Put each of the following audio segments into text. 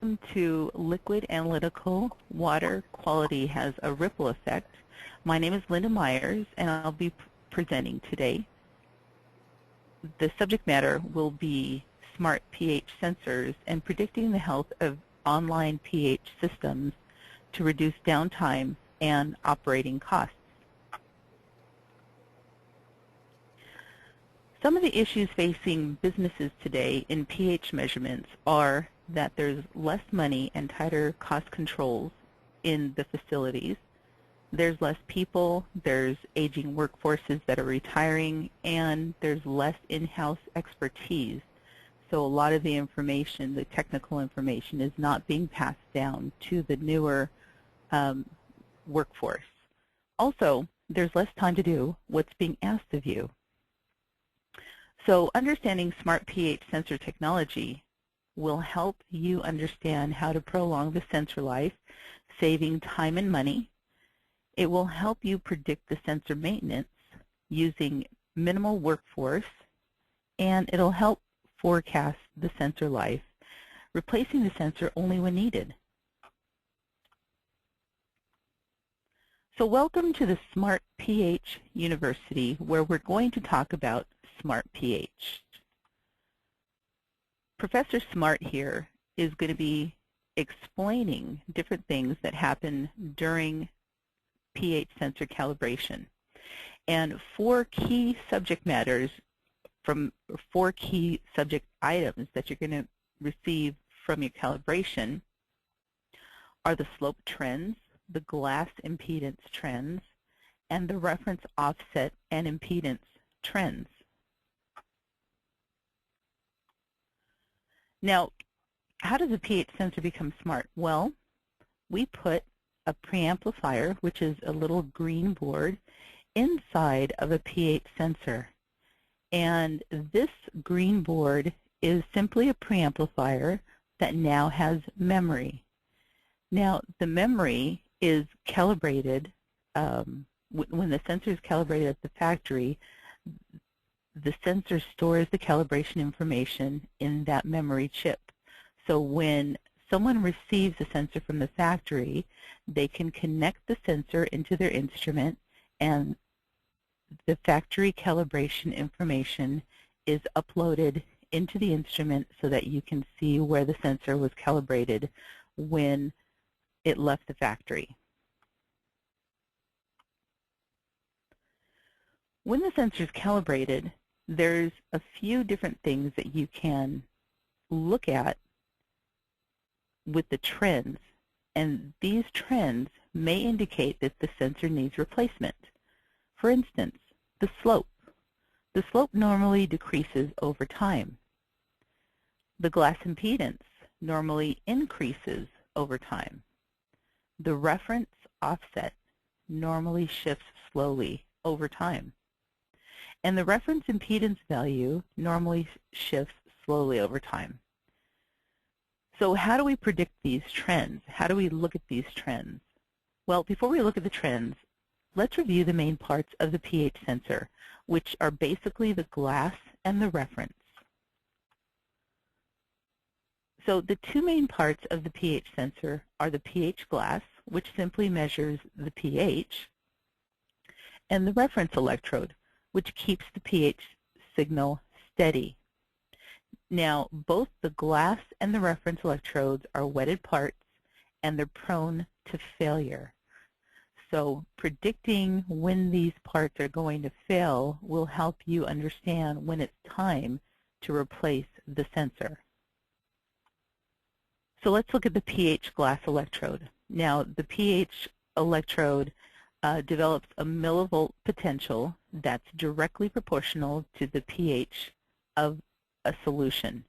Welcome to Liquid Analytical. Water quality has a ripple effect. My name is Linda Myers, and I'll be presenting today. The subject matter will be smart pH sensors and predicting the health of online pH systems to reduce downtime and operating costs. Some of the issues facing businesses today in pH measurements are that there's less money and tighter cost controls in the facilities. There's less people, there's aging workforces that are retiring, and there's less in-house expertise. So a lot of the information, the technical information, is not being passed down to the newer workforce. Also, there's less time to do what's being asked of you. So understanding smart pH sensor technology will help you understand how to prolong the sensor life, saving time and money. It will help you predict the sensor maintenance using minimal workforce, and it'll help forecast the sensor life, replacing the sensor only when needed. So welcome to the Smart pH University, where we're going to talk about smart pH. Professor Smart here is going to be explaining different things that happen during pH sensor calibration. And four key subject matters from four key subject items that you're going to receive from your calibration are the slope trends, the glass impedance trends, and the reference offset and impedance trends. Now, how does a pH sensor become smart? Well, we put a preamplifier, which is a little green board, inside of a pH sensor. And this green board is simply a preamplifier that now has memory. Now, the memory is calibrated, when the sensor is calibrated at the factory, the sensor stores the calibration information in that memory chip. So when someone receives a sensor from the factory, they can connect the sensor into their instrument, and the factory calibration information is uploaded into the instrument so that you can see where the sensor was calibrated when it left the factory. When the sensor is calibrated, there's a few different things that you can look at with the trends, and these trends may indicate that the sensor needs replacement. For instance, the slope. The slope normally decreases over time. The glass impedance normally increases over time. The reference offset normally shifts slowly over time. And the reference impedance value normally shifts slowly over time. So how do we predict these trends? How do we look at these trends? Well, before we look at the trends, let's review the main parts of the pH sensor, which are basically the glass and the reference. So the two main parts of the pH sensor are the pH glass, which simply measures the pH, and the reference electrode, which keeps the pH signal steady. Now, both the glass and the reference electrodes are wetted parts, and they're prone to failure. So predicting when these parts are going to fail will help you understand when it's time to replace the sensor. So let's look at the pH glass electrode. Now, the pH electrode develops a millivolt potential that's directly proportional to the pH of a solution.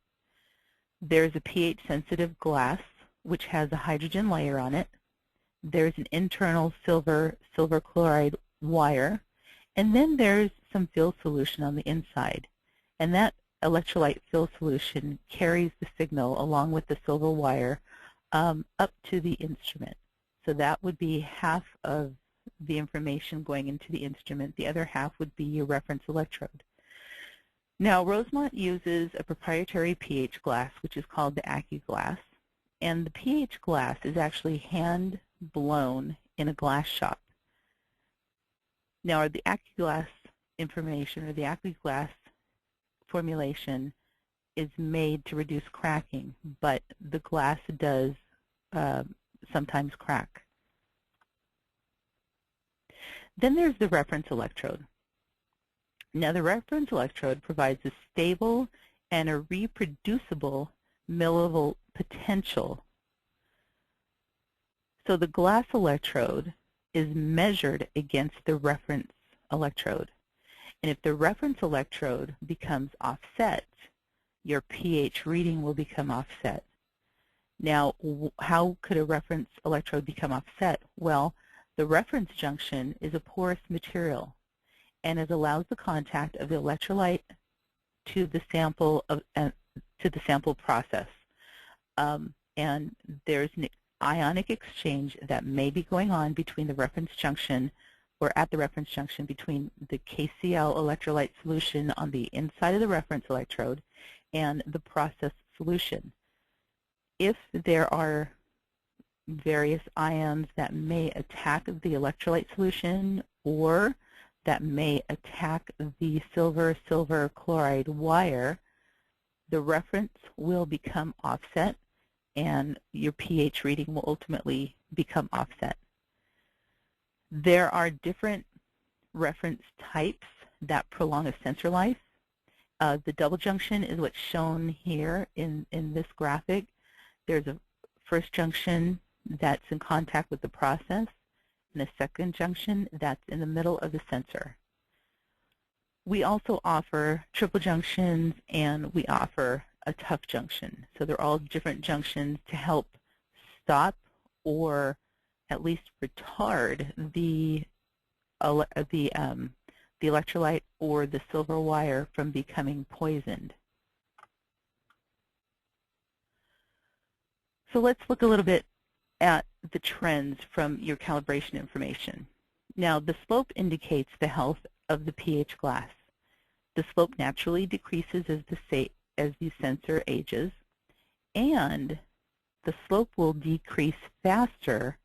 There's a pH-sensitive glass, which has a hydrogen layer on it. There's an internal silver chloride wire, and then there's some fill solution on the inside. And that electrolyte fill solution carries the signal along with the silver wire up to the instrument. So that would be half of the information going into the instrument. The other half would be your reference electrode. Now, Rosemont uses a proprietary pH glass, which is called the AccuGlass, And the pH glass is actually hand blown in a glass shop. Now, the AccuGlass information, or the AccuGlass formulation, is made to reduce cracking, but the glass does sometimes crack. Then there's the reference electrode. Now, the reference electrode provides a stable and a reproducible millivolt potential. So the glass electrode is measured against the reference electrode. And if the reference electrode becomes offset, your pH reading will become offset. Now, how could a reference electrode become offset? Well, the reference junction is a porous material, and it allows the contact of the electrolyte to the sample process. And there's an ionic exchange that may be going on between the reference junction, or at the reference junction, between the KCl electrolyte solution on the inside of the reference electrode and the process solution. If there are various ions that may attack the electrolyte solution, or that may attack the silver-silver chloride wire, the reference will become offset, and your pH reading will ultimately become offset. There are different reference types that prolong a sensor life. The double junction is what's shown here in this graphic. There's a first junction that's in contact with the process, and a second junction that's in the middle of the sensor. We also offer triple junctions, and we offer a tough junction. So they're all different junctions to help stop or at least retard the electrolyte or the silver wire from becoming poisoned. So let's look a little bit at the trends from your calibration information. Now, the slope indicates the health of the pH glass. The slope naturally decreases as the sensor ages, and the slope will decrease faster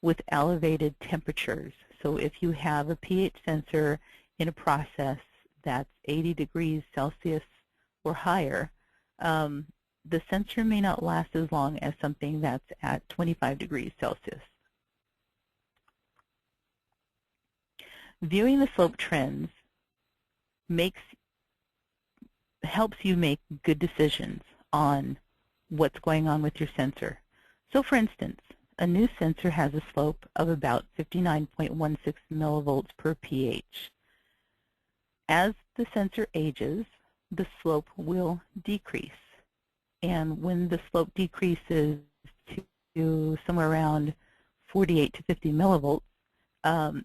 with elevated temperatures. So if you have a pH sensor in a process that's 80 degrees Celsius or higher, the sensor may not last as long as something that's at 25 degrees Celsius. Viewing the slope trends helps you make good decisions on what's going on with your sensor. So for instance, a new sensor has a slope of about 59.16 millivolts per pH. As the sensor ages, the slope will decrease. And when the slope decreases to somewhere around 48 to 50 millivolts,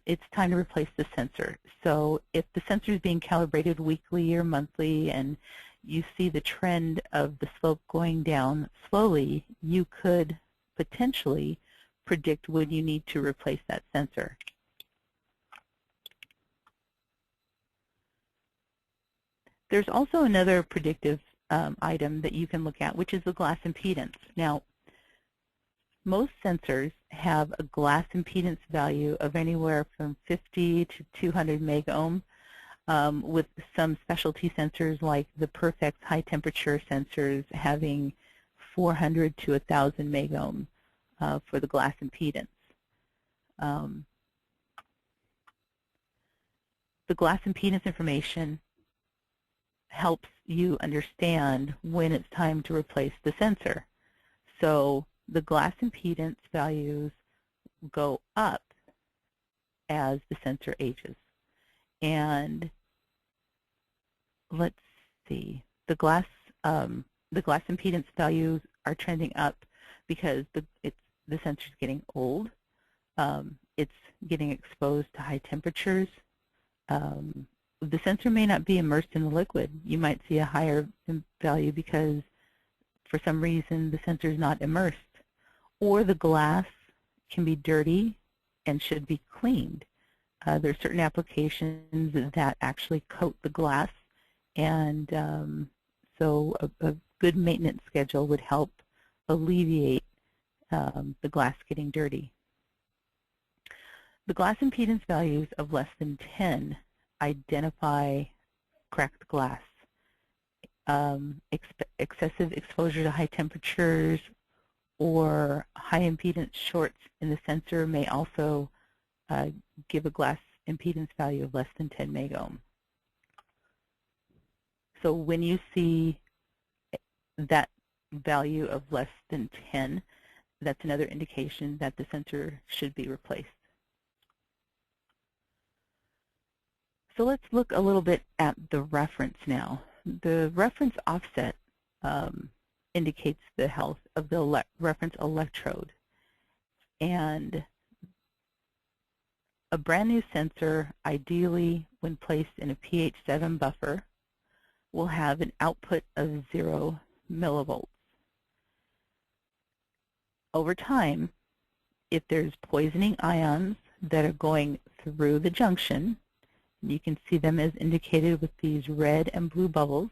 it's time to replace the sensor. So if the sensor is being calibrated weekly or monthly and you see the trend of the slope going down slowly, you could potentially predict when you need to replace that sensor. There's also another predictive item that you can look at, which is the glass impedance. Now, most sensors have a glass impedance value of anywhere from 50 to 200 megohm, with some specialty sensors like the Perfect high temperature sensors having 400 to 1,000 megohm for the glass impedance. The glass impedance information helps you understand when it's time to replace the sensor. So the glass impedance values go up as the sensor ages. And let's see, the glass impedance values are trending up because the sensor is getting old. It's getting exposed to high temperatures. The sensor may not be immersed in the liquid. You might see a higher value because for some reason the sensor is not immersed. Or the glass can be dirty and should be cleaned. There are certain applications that actually coat the glass, and so a good maintenance schedule would help alleviate the glass getting dirty. The glass impedance values of less than 10 identify cracked glass. Excessive exposure to high temperatures or high impedance shorts in the sensor may also give a glass impedance value of less than 10 megohm. So when you see that value of less than 10, that's another indication that the sensor should be replaced. So let's look a little bit at the reference now. The reference offset indicates the health of the reference electrode. And a brand new sensor, ideally when placed in a pH 7 buffer, will have an output of 0 millivolts. Over time, if there's poisoning ions that are going through the junction, you can see them as indicated with these red and blue bubbles.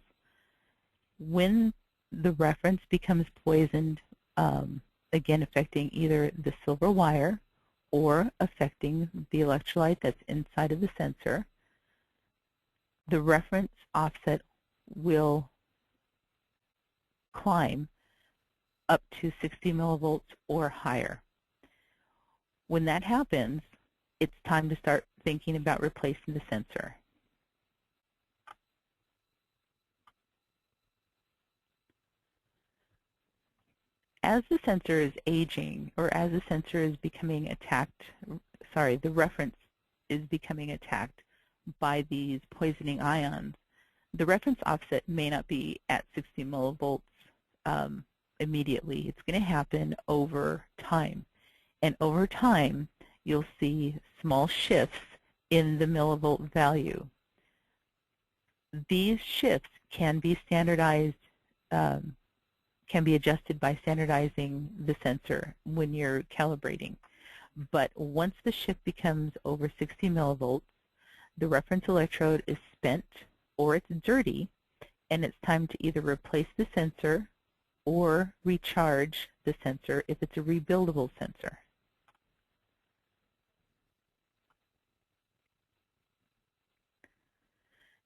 When the reference becomes poisoned, again affecting either the silver wire or affecting the electrolyte that's inside of the sensor, the reference offset will climb up to 60 millivolts or higher. When that happens, it's time to start thinking about replacing the sensor. As the sensor is aging, or as the sensor is becoming attacked, the reference is becoming attacked by these poisoning ions, the reference offset may not be at 60 millivolts immediately. It's going to happen over time. And over time, you'll see small shifts in the millivolt value. These shifts can be standardized, can be adjusted by standardizing the sensor when you're calibrating. But once the shift becomes over 60 millivolts, the reference electrode is spent or it's dirty, and it's time to either replace the sensor or recharge the sensor if it's a rebuildable sensor.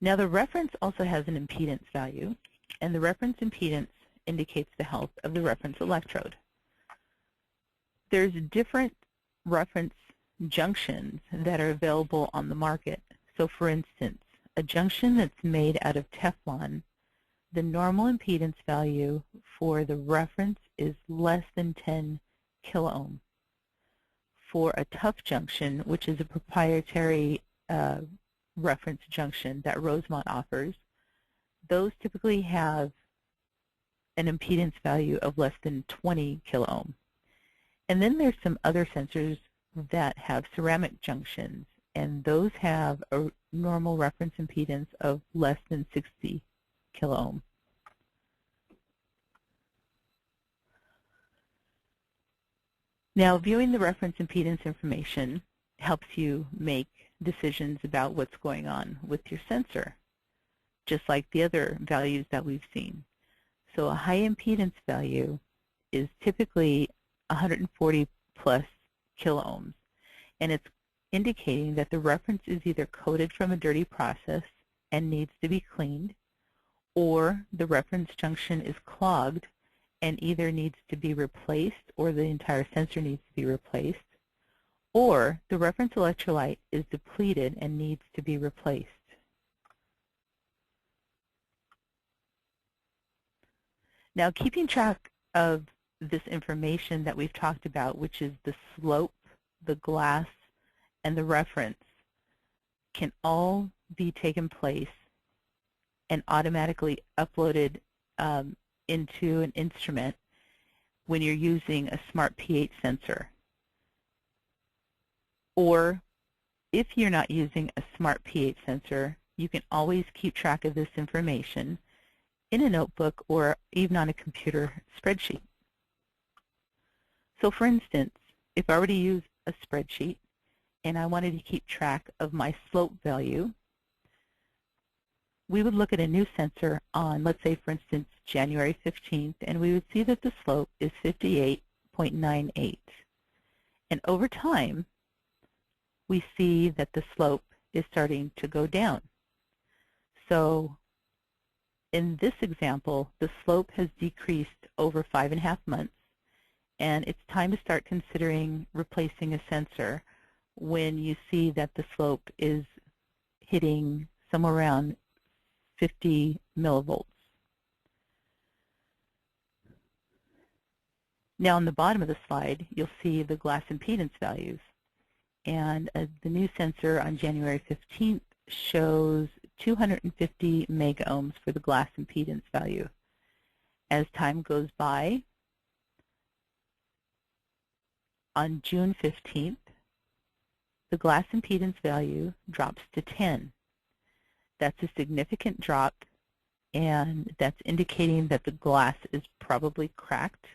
Now the reference also has an impedance value, and the reference impedance indicates the health of the reference electrode. There's different reference junctions that are available on the market. So for instance, a junction that's made out of Teflon, the normal impedance value for the reference is less than 10 kiloohm. For a tough junction, which is a proprietary reference junction that Rosemont offers, those typically have an impedance value of less than 20 kiloohm. And then there's some other sensors that have ceramic junctions, and those have a normal reference impedance of less than 60 kiloohm. Now, viewing the reference impedance information helps you make decisions about what's going on with your sensor, just like the other values that we've seen. So a high impedance value is typically 140 plus kiloohms, and it's indicating that the reference is either coated from a dirty process and needs to be cleaned, or the reference junction is clogged and either needs to be replaced or the entire sensor needs to be replaced, or the reference electrolyte is depleted and needs to be replaced. Now, keeping track of this information that we've talked about, which is the slope, the glass, and the reference, can all be taken place and automatically uploaded into an instrument when you're using a smart pH sensor. Or if you're not using a smart pH sensor, you can always keep track of this information in a notebook or even on a computer spreadsheet. So for instance, if I were to use a spreadsheet and I wanted to keep track of my slope value, we would look at a new sensor on, let's say, for instance, January 15th, and we would see that the slope is 58.6 6.98. And over time, we see that the slope is starting to go down. So in this example, the slope has decreased over 5.5 months, and it's time to start considering replacing a sensor when you see that the slope is hitting somewhere around 50 millivolts. Now on the bottom of the slide, you'll see the glass impedance values. And the new sensor on January 15th shows 250 megaohms for the glass impedance value. As time goes by, on June 15th, the glass impedance value drops to 10. That's a significant drop, and that's indicating that the glass is probably cracked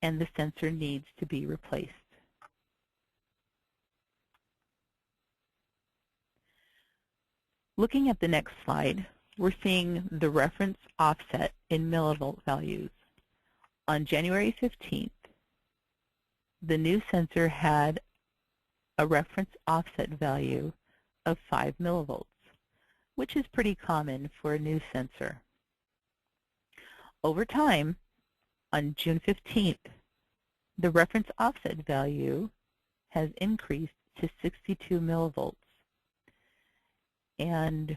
and the sensor needs to be replaced. Looking at the next slide, we're seeing the reference offset in millivolt values. On January 15th, the new sensor had a reference offset value of 5 millivolts, which is pretty common for a new sensor. Over time, on June 15th, the reference offset value has increased to 62 millivolts. And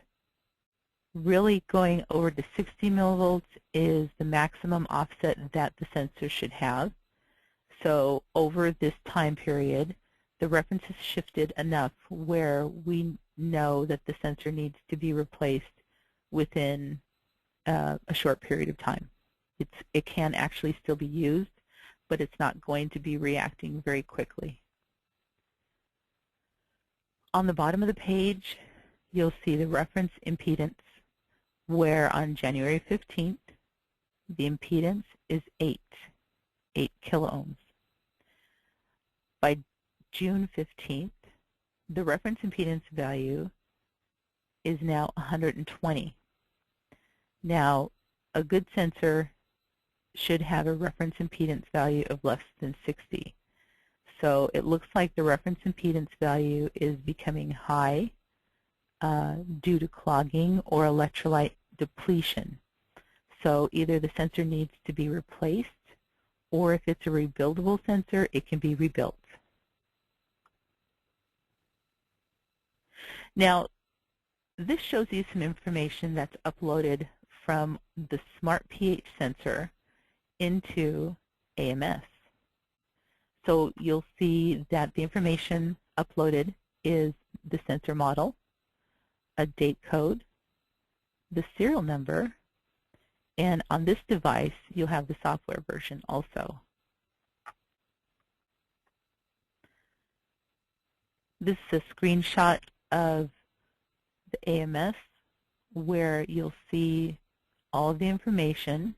really going over to 60 millivolts is the maximum offset that the sensor should have. So over this time period, the reference has shifted enough where we know that the sensor needs to be replaced within a short period of time. It can actually still be used, but it's not going to be reacting very quickly. On the bottom of the page, you'll see the reference impedance, where on January 15th, the impedance is 8 kiloohms. By June 15th, the reference impedance value is now 120. Now, a good sensor should have a reference impedance value of less than 60. So it looks like the reference impedance value is becoming high due to clogging or electrolyte depletion. So either the sensor needs to be replaced, or if it's a rebuildable sensor, it can be rebuilt. Now, this shows you some information that's uploaded from the Smart pH sensor into AMS. So you'll see that the information uploaded is the sensor model, a date code, the serial number, and on this device you'll have the software version also. This is a screenshot of the AMS where you'll see all of the information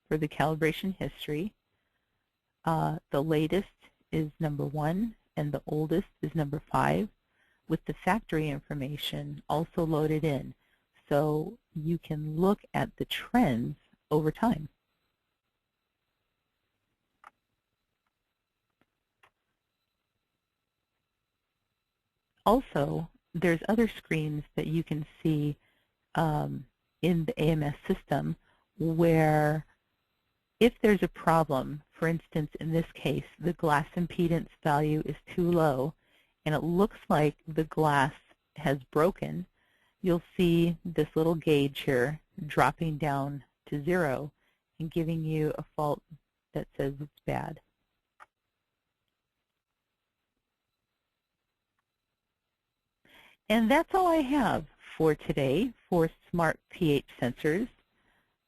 for the calibration history. The latest is number 1 and the oldest is number 5, with the factory information also loaded in, so you can look at the trends over time. Also, there's other screens that you can see in the AMS system where if there's a problem, for instance, in this case, the glass impedance value is too low and it looks like the glass has broken, you'll see this little gauge here dropping down to 0 and giving you a fault that says it's bad. And that's all I have for today for Smart pH sensors.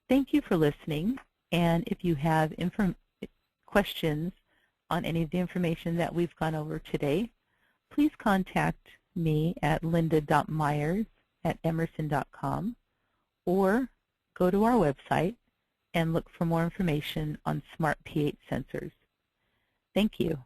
Thank you for listening, and if you have questions on any of the information that we've gone over today, please contact me at linda.myers@emerson.com or go to our website and look for more information on Smart pH sensors. Thank you.